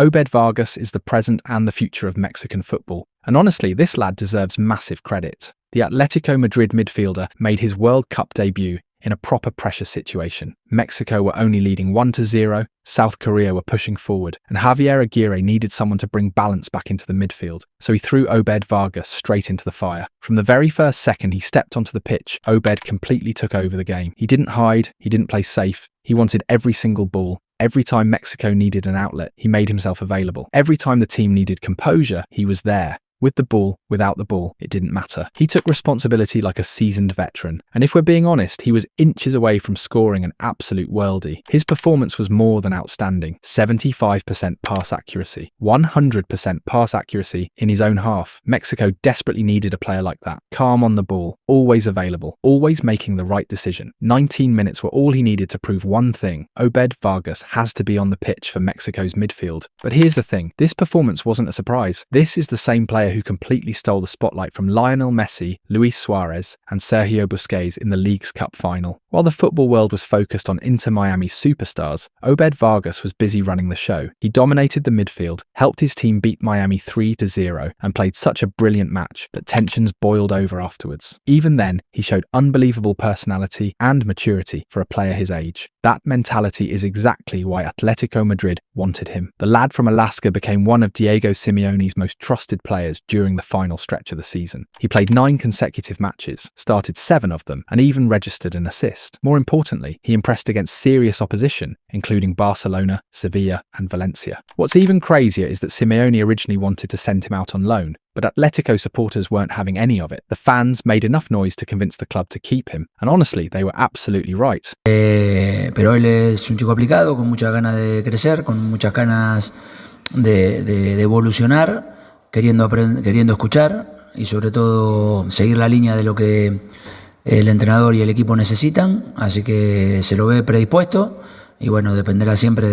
Obed Vargas is the present and the future of Mexican football. And honestly, this lad deserves massive credit. The Atletico Madrid midfielder made his World Cup debut in a proper pressure situation. Mexico were only leading 1-0, South Korea were pushing forward, and Javier Aguirre needed someone to bring balance back into the midfield, so he threw Obed Vargas straight into the fire. From the very first second he stepped onto the pitch, Obed completely took over the game. He didn't hide, he didn't play safe, he wanted every single ball. Every time Mexico needed an outlet, he made himself available. Every time the team needed composure, he was there. With the ball, without the ball, it didn't matter. He took responsibility like a seasoned veteran. And if we're being honest, he was inches away from scoring an absolute worldie. His performance was more than outstanding. 75% pass accuracy, 100% pass accuracy in his own half. Mexico desperately needed a player like that. Calm on the ball, always available, always making the right decision. 19 minutes were all he needed to prove one thing. Obed Vargas has to be on the pitch for Mexico's midfield. But here's the thing, this performance wasn't a surprise. This is the same player who completely stole the spotlight from Lionel Messi, Luis Suarez, and Sergio Busquets in the League's Cup final. While the football world was focused on Inter Miami's superstars, Obed Vargas was busy running the show. He dominated the midfield, helped his team beat Miami 3-0, and played such a brilliant match that tensions boiled over afterwards. Even then, he showed unbelievable personality and maturity for a player his age. That mentality is exactly why Atletico Madrid wanted him. The lad from Alaska became one of Diego Simeone's most trusted players during the final stretch of the season. He played 9 consecutive matches, started 7 of them, and even registered an assist. More importantly, he impressed against serious opposition, including Barcelona, Sevilla, and Valencia. What's even crazier is that Simeone originally wanted to send him out on loan, but Atletico supporters weren't having any of it. The fans made enough noise to convince the club to keep him, and honestly, they were absolutely right. Pero él es un chico aplicado, con muchas ganas de crecer, con muchas ganas de evolucionar, queriendo escuchar y sobre todo seguir la línea de lo que el entrenador y el equipo necesitan, así que se lo ve predispuesto y bueno, dependerá siempre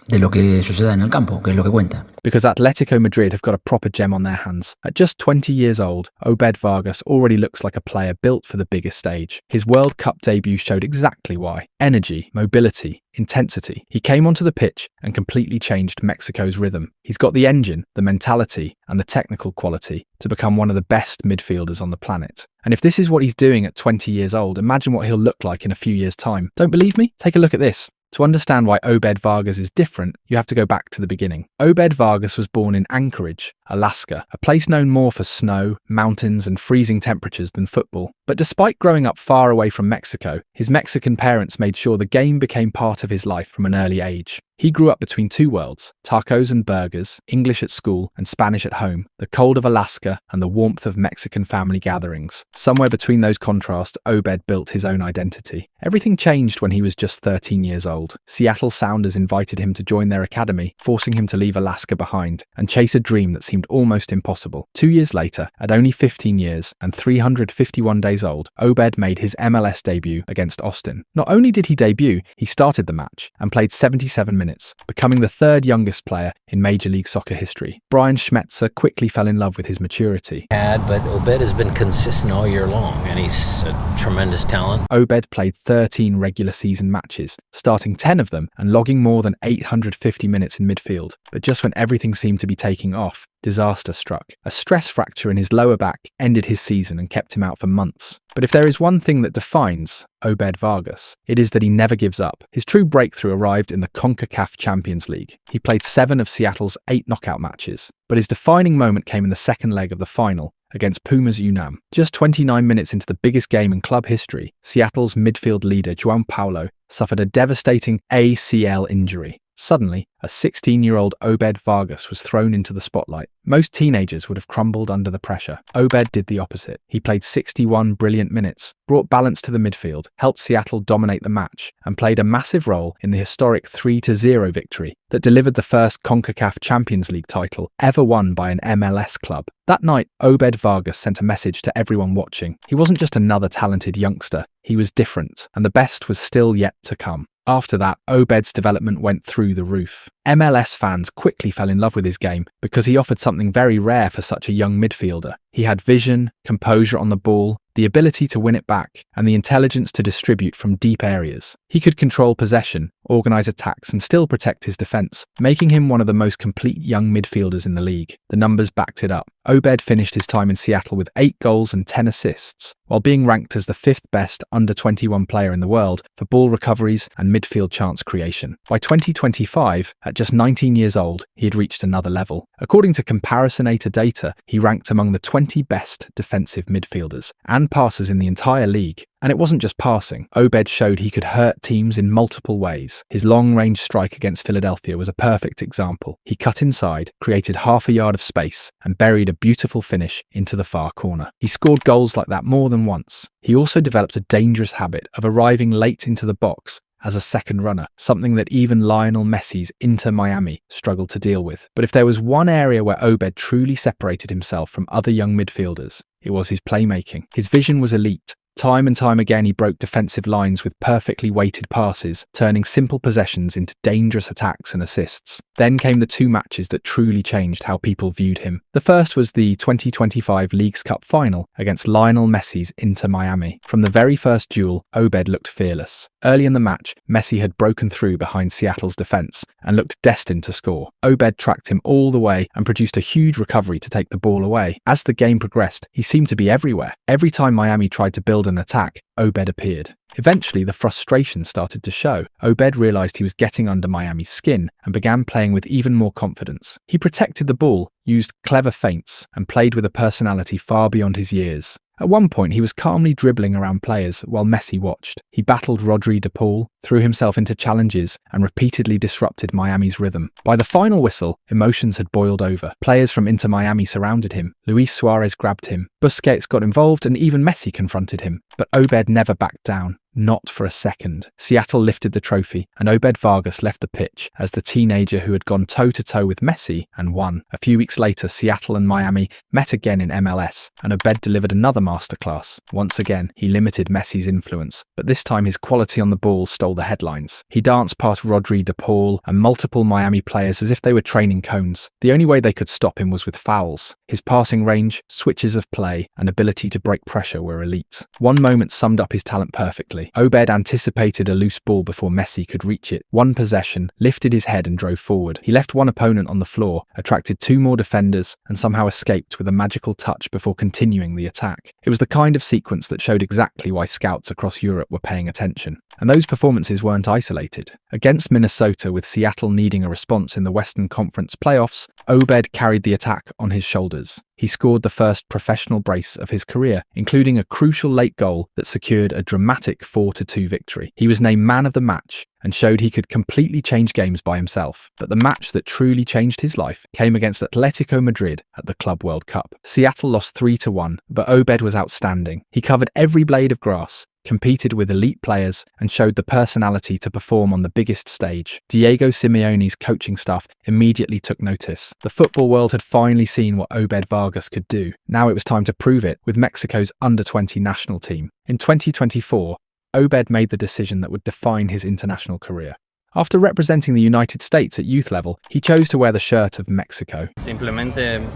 de lo que suceda en el campo, que es lo que cuenta. Because Atletico Madrid have got a proper gem on their hands. At just 20 years old, Obed Vargas already looks like a player built for the biggest stage. His World Cup debut showed exactly why. Energy, mobility, intensity. He came onto the pitch and completely changed Mexico's rhythm. He's got the engine, the mentality, and the technical quality to become one of the best midfielders on the planet. And if this is what he's doing at 20 years old, imagine what he'll look like in a few years' time. Don't believe me? Take a look at this. To understand why Obed Vargas is different, you have to go back to the beginning. Obed Vargas was born in Anchorage, Alaska, a place known more for snow, mountains, and freezing temperatures than football. But despite growing up far away from Mexico, his Mexican parents made sure the game became part of his life from an early age. He grew up between two worlds, tacos and burgers, English at school and Spanish at home, the cold of Alaska and the warmth of Mexican family gatherings. Somewhere between those contrasts, Obed built his own identity. Everything changed when he was just 13 years old. Seattle Sounders invited him to join their academy, forcing him to leave Alaska behind and chase a dream that seemed almost impossible. 2 years later, at only 15 years and 351 days old, Obed made his MLS debut against Austin. Not only did he debut, he started the match and played 77 minutes, becoming the third youngest player in Major League Soccer history. Brian Schmetzer quickly fell in love with his maturity. But Obed has been consistent all year long, and he's a tremendous talent. Obed played 13 regular season matches, starting 10 of them and logging more than 850 minutes in midfield. But just when everything seemed to be taking off, disaster struck. A stress fracture in his lower back ended his season and kept him out for months. But if there is one thing that defines Obed Vargas, it is that he never gives up. His true breakthrough arrived in the CONCACAF Champions League. He played 7 of Seattle's 8 knockout matches, but his defining moment came in the second leg of the final against Pumas UNAM. Just 29 minutes into the biggest game in club history, Seattle's midfield leader João Paulo suffered a devastating ACL injury. Suddenly, a 16-year-old Obed Vargas was thrown into the spotlight. Most teenagers would have crumbled under the pressure. Obed did the opposite. He played 61 brilliant minutes, brought balance to the midfield, helped Seattle dominate the match, and played a massive role in the historic 3-0 victory that delivered the first CONCACAF Champions League title ever won by an MLS club. That night, Obed Vargas sent a message to everyone watching. He wasn't just another talented youngster. He was different, and the best was still yet to come. After that, Obed's development went through the roof. MLS fans quickly fell in love with his game because he offered something very rare for such a young midfielder. He had vision, composure on the ball, the ability to win it back, and the intelligence to distribute from deep areas. He could control possession, organise attacks, and still protect his defence, making him one of the most complete young midfielders in the league. The numbers backed it up. Obed finished his time in Seattle with 8 goals and 10 assists, while being ranked as the 5th best under-21 player in the world for ball recoveries and midfield chance creation. By 2025, at just 19 years old, he had reached another level. According to Comparisinator data, he ranked among the 20 best defensive midfielders and passers in the entire league. And it wasn't just passing. Obed showed he could hurt teams in multiple ways. His long-range strike against Philadelphia was a perfect example. He cut inside, created half a yard of space, and buried a beautiful finish into the far corner. He scored goals like that more than once. He also developed a dangerous habit of arriving late into the box as a second runner, something that even Lionel Messi's Inter Miami struggled to deal with. But if there was one area where Obed truly separated himself from other young midfielders, it was his playmaking. His vision was elite. Time and time again, he broke defensive lines with perfectly weighted passes, turning simple possessions into dangerous attacks and assists. Then came the 2 matches that truly changed how people viewed him. The first was the 2025 Leagues Cup final against Lionel Messi's Inter Miami. From the very first duel, Obed looked fearless. Early in the match, Messi had broken through behind Seattle's defence and looked destined to score. Obed tracked him all the way and produced a huge recovery to take the ball away. As the game progressed, he seemed to be everywhere. Every time Miami tried to build an attack, Obed appeared. Eventually, the frustration started to show. Obed realised he was getting under Miami's skin and began playing with even more confidence. He protected the ball, used clever feints, and played with a personality far beyond his years. At one point, he was calmly dribbling around players while Messi watched. He battled Rodri de Paul, threw himself into challenges, and repeatedly disrupted Miami's rhythm. By the final whistle, emotions had boiled over. Players from Inter Miami surrounded him. Luis Suarez grabbed him. Busquets got involved, and even Messi confronted him. But Obed never backed down. Not for a second. Seattle lifted the trophy, and Obed Vargas left the pitch as the teenager who had gone toe-to-toe with Messi and won. A few weeks later, Seattle and Miami met again in MLS, and Obed delivered another masterclass. Once again, he limited Messi's influence, but this time his quality on the ball stole the headlines. He danced past Rodri de Paul and multiple Miami players as if they were training cones. The only way they could stop him was with fouls. His passing range, switches of play, and ability to break pressure were elite. One moment summed up his talent perfectly. Obed anticipated a loose ball before Messi could reach it. One possession, lifted his head and drove forward. He left one opponent on the floor, attracted 2 more defenders, and somehow escaped with a magical touch before continuing the attack. It was the kind of sequence that showed exactly why scouts across Europe were paying attention. And those performances weren't isolated. Against Minnesota, with Seattle needing a response in the Western Conference playoffs, Obed carried the attack on his shoulders. He scored the first professional brace of his career, including a crucial late goal that secured a dramatic 4-2 victory. He was named man of the match and showed he could completely change games by himself. But the match that truly changed his life came against Atletico Madrid at the Club World Cup. Seattle lost 3-1, but Obed was outstanding. He covered every blade of grass, competed with elite players, and showed the personality to perform on the biggest stage. Diego Simeone's coaching staff immediately took notice. The football world had finally seen what Obed Vargas could do. Now it was time to prove it with Mexico's under-20 national team. In 2024, Obed made the decision that would define his international career. After representing the United States at youth level, he chose to wear the shirt of Mexico. Simplemente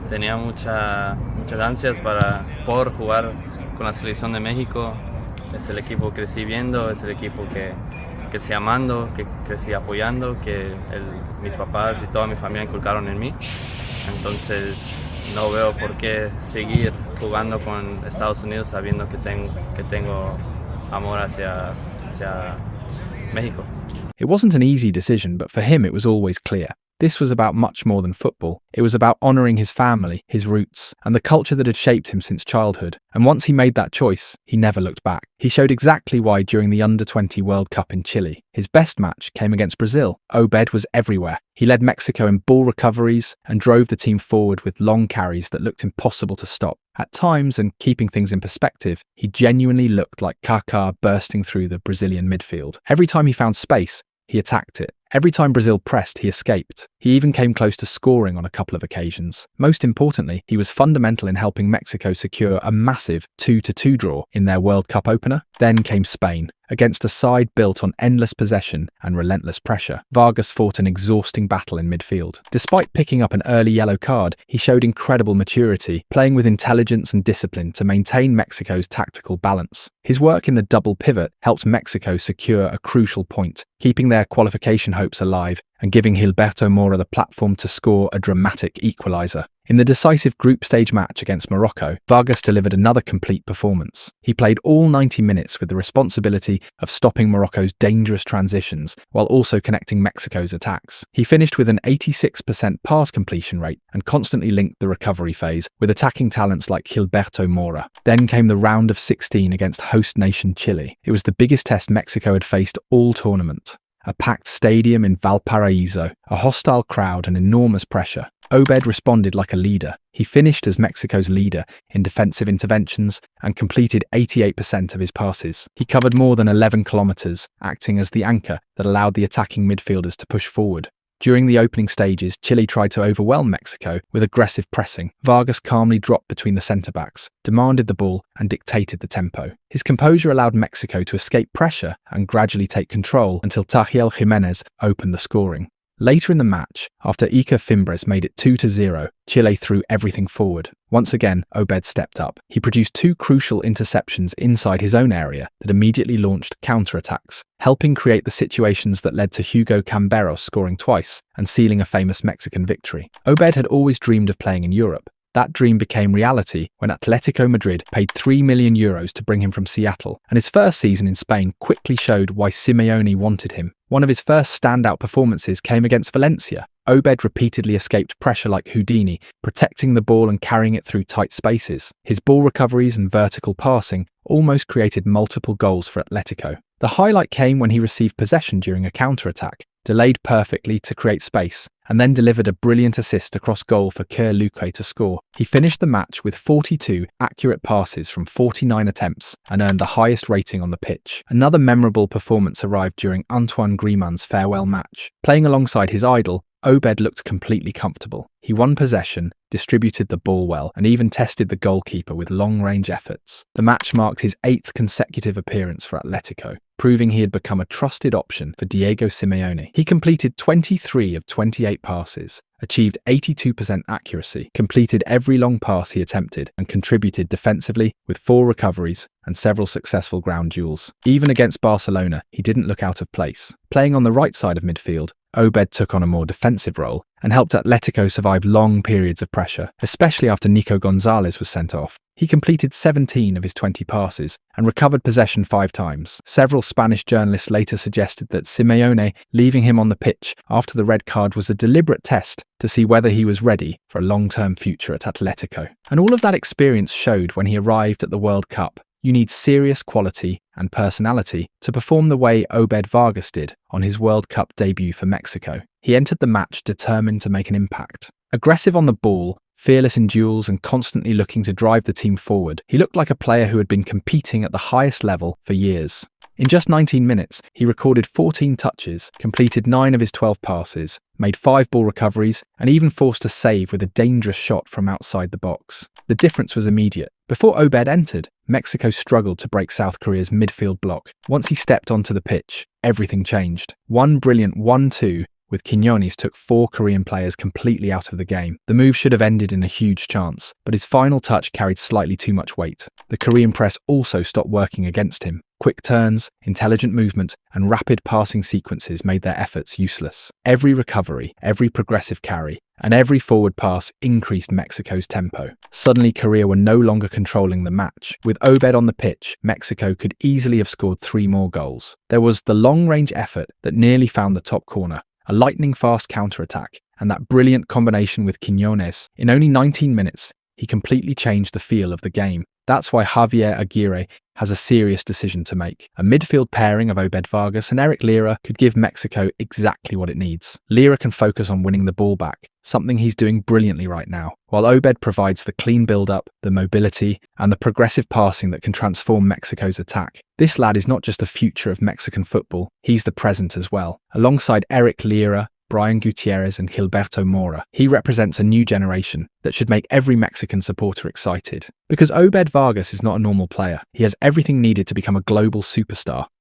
tenía muchas ansias para poder jugar con la selección de México. Es el equipo que crecí viendo, es el equipo que crecí amando, que crecí apoyando, que mis papás y toda mi familia inculcaron en mí. Entonces no veo por qué seguir jugando con Estados Unidos sabiendo que tengo amor hacia Mexico. It wasn't an easy decision, but for him it was always clear. This was about much more than football. It was about honouring his family, his roots, and the culture that had shaped him since childhood. And once he made that choice, he never looked back. He showed exactly why during the Under-20 World Cup in Chile. His best match came against Brazil. Obed was everywhere. He led Mexico in ball recoveries and drove the team forward with long carries that looked impossible to stop. At times, and keeping things in perspective, he genuinely looked like Kaká bursting through the Brazilian midfield. Every time he found space, he attacked it. Every time Brazil pressed, he escaped. He even came close to scoring on a couple of occasions. Most importantly, he was fundamental in helping Mexico secure a massive 2-2 draw in their World Cup opener. Then came Spain. Against a side built on endless possession and relentless pressure, Vargas fought an exhausting battle in midfield. Despite picking up an early yellow card, he showed incredible maturity, playing with intelligence and discipline to maintain Mexico's tactical balance. His work in the double pivot helped Mexico secure a crucial point, keeping their qualification hopes alive and giving Gilberto Mora the platform to score a dramatic equaliser. In the decisive group stage match against Morocco, Vargas delivered another complete performance. He played all 90 minutes with the responsibility of stopping Morocco's dangerous transitions while also connecting Mexico's attacks. He finished with an 86% pass completion rate and constantly linked the recovery phase with attacking talents like Gilberto Mora. Then came the round of 16 against host nation Chile. It was the biggest test Mexico had faced all tournament. A packed stadium in Valparaiso, a hostile crowd and enormous pressure. Obed responded like a leader. He finished as Mexico's leader in defensive interventions and completed 88% of his passes. He covered more than 11 kilometers, acting as the anchor that allowed the attacking midfielders to push forward. During the opening stages, Chile tried to overwhelm Mexico with aggressive pressing. Vargas calmly dropped between the centre-backs, demanded the ball and dictated the tempo. His composure allowed Mexico to escape pressure and gradually take control until Tahiel Jimenez opened the scoring. Later in the match, after Iker Fimbres made it 2-0, Chile threw everything forward. Once again, Obed stepped up. He produced two crucial interceptions inside his own area that immediately launched counterattacks, helping create the situations that led to Hugo Camberos scoring twice and sealing a famous Mexican victory. Obed had always dreamed of playing in Europe. That dream became reality when Atletico Madrid paid €3 million to bring him from Seattle, and his first season in Spain quickly showed why Simeone wanted him. One of his first standout performances came against Valencia. Obed repeatedly escaped pressure like Houdini, protecting the ball and carrying it through tight spaces. His ball recoveries and vertical passing almost created multiple goals for Atletico. The highlight came when he received possession during a counter-attack, delayed perfectly to create space, and then delivered a brilliant assist across goal for Kerr Luque to score. He finished the match with 42 accurate passes from 49 attempts and earned the highest rating on the pitch. Another memorable performance arrived during Antoine Griezmann's farewell match. Playing alongside his idol, Obed looked completely comfortable. He won possession, distributed the ball well, and even tested the goalkeeper with long-range efforts. The match marked his 8th consecutive appearance for Atletico, proving he had become a trusted option for Diego Simeone. He completed 23 of 28 passes, achieved 82% accuracy, completed every long pass he attempted, and contributed defensively with 4 recoveries and several successful ground duels. Even against Barcelona, he didn't look out of place. Playing on the right side of midfield, Obed took on a more defensive role and helped Atletico survive long periods of pressure, especially after Nico Gonzalez was sent off. He completed 17 of his 20 passes and recovered possession 5 times. Several Spanish journalists later suggested that Simeone leaving him on the pitch after the red card was a deliberate test to see whether he was ready for a long-term future at Atletico. And all of that experience showed when he arrived at the World Cup. You need serious quality and personality to perform the way Obed Vargas did on his World Cup debut for Mexico. He entered the match determined to make an impact. Aggressive on the ball, fearless in duels and constantly looking to drive the team forward, he looked like a player who had been competing at the highest level for years. In just 19 minutes, he recorded 14 touches, completed 9 of his 12 passes, made 5 ball recoveries, and even forced a save with a dangerous shot from outside the box. The difference was immediate. Before Obed entered, Mexico struggled to break South Korea's midfield block. Once he stepped onto the pitch, everything changed. One brilliant 1-2 with Quiñones took 4 Korean players completely out of the game. The move should have ended in a huge chance, but his final touch carried slightly too much weight. The Korean press also stopped working against him. Quick turns, intelligent movement, and rapid passing sequences made their efforts useless. Every recovery, every progressive carry, and every forward pass increased Mexico's tempo. Suddenly, Korea were no longer controlling the match. With Obed on the pitch, Mexico could easily have scored 3 more goals. There was the long-range effort that nearly found the top corner, a lightning-fast counter-attack, and that brilliant combination with Quiñones. In only 19 minutes, he completely changed the feel of the game. That's why Javier Aguirre has a serious decision to make. A midfield pairing of Obed Vargas and Eric Lira could give Mexico exactly what it needs. Lira can focus on winning the ball back, something he's doing brilliantly right now, while Obed provides the clean build-up, the mobility, and the progressive passing that can transform Mexico's attack. This lad is not just the future of Mexican football, he's the present as well. Alongside Eric Lira, Brian Gutierrez and Gilberto Mora, he represents a new generation that should make every Mexican supporter excited. Because Obed Vargas is not a normal player, he has everything needed to become a global superstar.